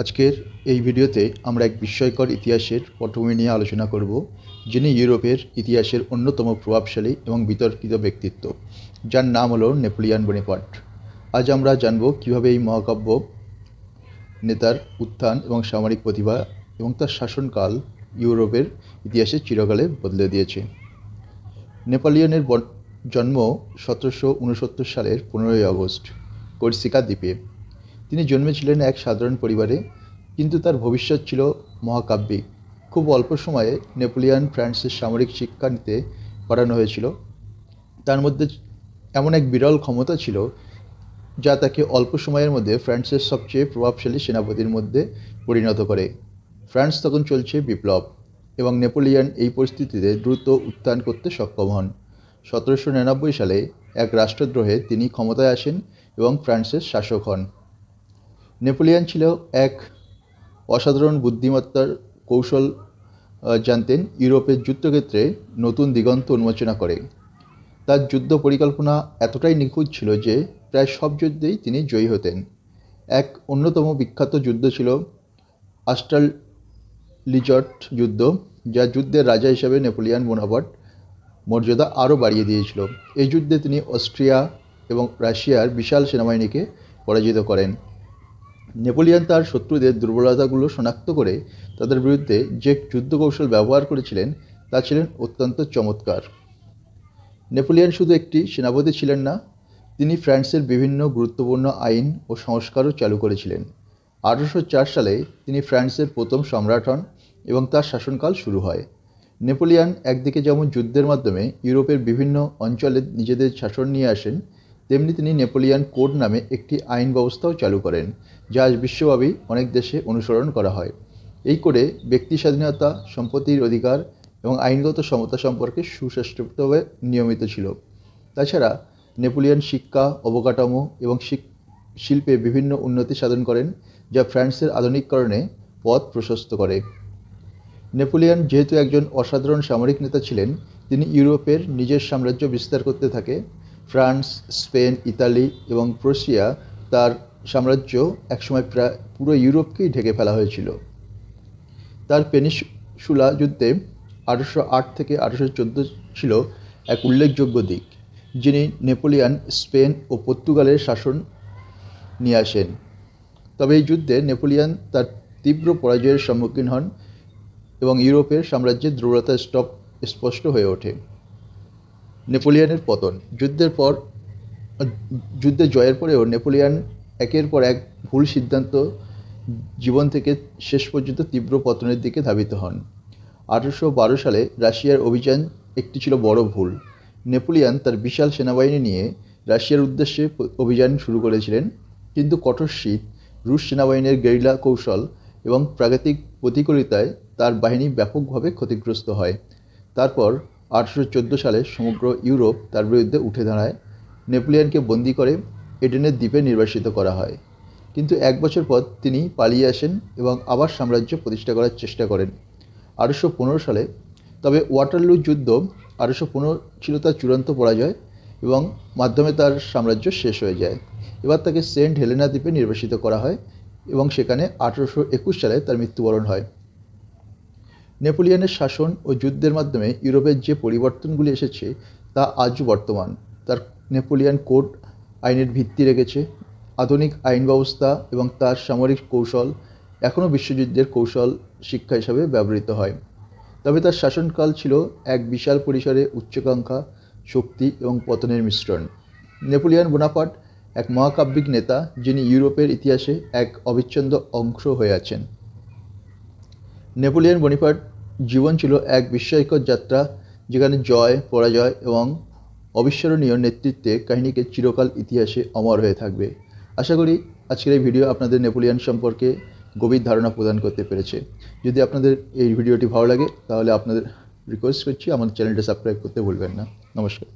আজকের এই ভিডিওতে আমরা এক বিস্ময়কর ইতিহাসের পটভূমি নিয়ে আলোচনা করব, যিনি ইউরোপের ইতিহাসের অন্যতম প্রভাবশালী এবং বিতর্কিত ব্যক্তিত্ব, যার নাম হলো নেপোলিয়ন বোনাপার্ট। আজ আমরা জানব কীভাবে এই মহাকাব্য নেতার উত্থান এবং সামরিক প্রতিভা এবং তার শাসনকাল ইউরোপের ইতিহাসে চিরকালে বদলে দিয়েছে। নেপোলিয়নের জন্ম 1769 সালের 15ই আগস্ট কর্সিকা দ্বীপে। তিনি জন্মেছিলেন এক সাধারণ পরিবারে, কিন্তু তার ভবিষ্যৎ ছিল মহাকাব্যিক। খুব অল্প সময়ে নেপোলিয়ন ফ্রান্সের সামরিক শিক্ষা নিতে পাঠানো হয়েছিল। তার মধ্যে এমন এক বিরল ক্ষমতা ছিল যা তাকে অল্প সময়ের মধ্যে ফ্রান্সের সবচেয়ে প্রভাবশালী সেনাপতির মধ্যে পরিণত করে। ফ্রান্স তখন চলছে বিপ্লব, এবং নেপোলিয়ন এই পরিস্থিতিতে দ্রুত উত্থান করতে সক্ষম হন। 1799 সালে এক রাষ্ট্রদ্রোহে তিনি ক্ষমতায় আসেন এবং ফ্রান্সের শাসক হন। নেপোলিয়ন ছিল এক অসাধারণ বুদ্ধিমত্তার কৌশল জানতেন। ইউরোপের যুদ্ধক্ষেত্রে নতুন দিগন্ত উন্মোচনা করে। তার যুদ্ধ পরিকল্পনা এতটাই নিখুঁত ছিল যে প্রায় সব যুদ্ধেই তিনি জয়ী হতেন। এক অন্যতম বিখ্যাত যুদ্ধ ছিল আস্টারলিজট যুদ্ধ, যা যুদ্ধের রাজা হিসাবে নেপোলিয়ন বোনাপার্ট মর্যাদা আরও বাড়িয়ে দিয়েছিল। এই যুদ্ধে তিনি অস্ট্রিয়া এবং রাশিয়ার বিশাল সেনাবাহিনীকে পরাজিত করেন। নেপোলিয়ন তার শত্রুদের দুর্বলতাগুলো শনাক্ত করে তাদের বিরুদ্ধে যে যুদ্ধ কৌশল ব্যবহার করেছিলেন তা ছিলেন অত্যন্ত চমৎকার। নেপোলিয়ন শুধু একটি সেনাপতি ছিলেন না, তিনি ফ্রান্সের বিভিন্ন গুরুত্বপূর্ণ আইন ও সংস্কারও চালু করেছিলেন। 1804 সালে তিনি ফ্রান্সের প্রথম সম্রাট হন এবং তার শাসনকাল শুরু হয়। নেপোলিয়ন একদিকে যেমন যুদ্ধের মাধ্যমে ইউরোপের বিভিন্ন অঞ্চলে নিজেদের শাসন নিয়ে আসেন, তেমনি তিনি নেপোলিয়ন কোড নামে একটি আইন ব্যবস্থাও চালু করেন, যা আজ বিশ্বব্যাপী অনেক দেশে অনুসরণ করা হয়। এই কোডে ব্যক্তি স্বাধীনতা, সম্পত্তির অধিকার এবং আইনগত সমতা সম্পর্কে সুস্পষ্টভাবে নিয়মিত ছিল। তাছাড়া নেপোলিয়ন শিক্ষা, অবকাঠামো এবং শিল্পে বিভিন্ন উন্নতি সাধন করেন, যা ফ্রান্সের আধুনিকীকরণে পথ প্রশস্ত করে। নেপোলিয়ন যেহেতু একজন অসাধারণ সামরিক নেতা ছিলেন, তিনি ইউরোপের নিজের সাম্রাজ্য বিস্তার করতে থাকে। ফ্রান্স, স্পেন, ইতালি এবং প্রুশিয়া তার সাম্রাজ্য একসময় প্রায় পুরো ইউরোপকেই ঢেকে ফেলা হয়েছিল। তার পেনিনসুলা যুদ্ধে 1808 থেকে 1814 ছিল এক উল্লেখযোগ্য দিক, যিনি নেপোলিয়ন স্পেন ও পর্তুগালের শাসন নিয়ে আসেন। তবে এই যুদ্ধে নেপোলিয়ন তার তীব্র পরাজয়ের সম্মুখীন হন এবং ইউরোপের সাম্রাজ্যের দৃঢ়তা স্পষ্ট হয়ে ওঠে। নেপোলিয়নের পতন। যুদ্ধে জয়ের পরেও নেপোলিয়ন একের পর এক ভুল সিদ্ধান্ত জীবন থেকে শেষ পর্যন্ত তীব্র পতনের দিকে ধাবিত হন। 1812 সালে রাশিয়ার অভিযান একটি ছিল বড় ভুল। নেপোলিয়ন তার বিশাল সেনাবাহিনী নিয়ে রাশিয়ার উদ্দেশ্যে অভিযান শুরু করেছিলেন, কিন্তু কঠোর শীত, রুশ সেনাবাহিনীর গেরিলা কৌশল এবং প্রাকৃতিক প্রতিকূলতায় তার বাহিনী ব্যাপকভাবে ক্ষতিগ্রস্ত হয়। তারপর 1814 সালে সমগ্র ইউরোপ তার বিরুদ্ধে উঠে দাঁড়ায়। নেপোলিয়নকে বন্দী করে এডেনের দ্বীপে নির্বাসিত করা হয়, কিন্তু এক বছর পর তিনি পালিয়ে আসেন এবং আবার সাম্রাজ্য প্রতিষ্ঠা করার চেষ্টা করেন 1815 সালে। তবে ওয়াটারলু যুদ্ধ 1815 ছিল তার চূড়ান্ত পরাজয় এবং মাধ্যমে তার সাম্রাজ্য শেষ হয়ে যায়। এবার তাকে সেন্ট হেলেনা দ্বীপে নির্বাসিত করা হয় এবং সেখানে 1821 সালে তার মৃত্যুবরণ হয়। নেপোলিয়নের শাসন ও যুদ্ধের মাধ্যমে ইউরোপের যে পরিবর্তনগুলি এসেছে তা আজও বর্তমান। তার নেপোলিয়ন কোড আইনের ভিত্তি রেখেছে। আধুনিক আইন ব্যবস্থা এবং তার সামরিক কৌশল এখনও বিশ্বযুদ্ধের কৌশল শিক্ষা হিসাবে ব্যবহৃত হয়। তবে তার শাসনকাল ছিল এক বিশাল পরিসরে উচ্চাকাঙ্ক্ষা, শক্তি এবং পতনের মিশ্রণ। নেপোলিয়ন বোনাপার্ট এক মহাকাব্যিক নেতা, যিনি ইউরোপের ইতিহাসে এক অবিচ্ছেদ্য অংশ হয়ে আছেন। নেপোলিয়ন বোনাপার্ট জীবন ছিল এক বিস্ময়কর যাত্রা, যেখানে জয়, পরাজয় এবং অবিস্মরণীয় নেতৃত্বের কাহিনীকে চিরকাল ইতিহাসে অমর হয়ে থাকবে। আশা করি আজকের এই ভিডিও আপনাদের নেপোলিয়ন সম্পর্কে গভীর ধারণা প্রদান করতে পেরেছে। যদি আপনাদের এই ভিডিওটি ভালো লাগে তাহলে আপনাদের রিকোয়েস্ট করছি আমাদের চ্যানেলটা সাবস্ক্রাইব করতে ভুলবেন না। নমস্কার।